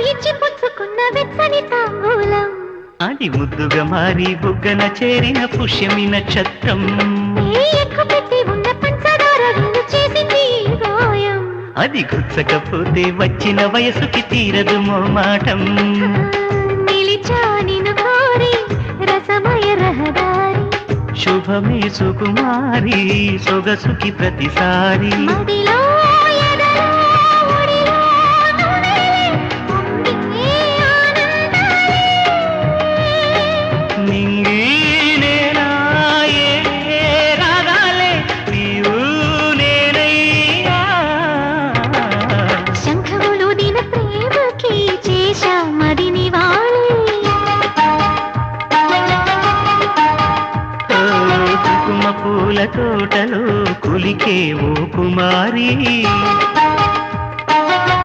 ఇచ్చి పుచ్చుకున్న వెచ్చని తాంబూలం అది ముద్దుగా మారి బుగ్గన చేరిన పుష్యమి నక్షత్రం ఎక్కుపెట్టి ఉన్న పంచదార వీలు చేసింది గాయం అది గుచ్చకపోతే వచ్చిన వయసుకి తీరదు మోమాటం నిలిచా నిన్ను కోరి రసమయ రహదారి శుభమే సుకుమారి సొగసుకి ప్రతిసారి మదిలో ఎదలో ఒడిలో నువ్వే పొంగితే ఆనందాలే నింగి నేనా ఏ రాగాలే నీవు నేనయ్యా శంఖములు దిన ప్రేమకి చేశా మదిని వాణి కుంకుమ పూల తోటలో కులికే ఓ కుమారి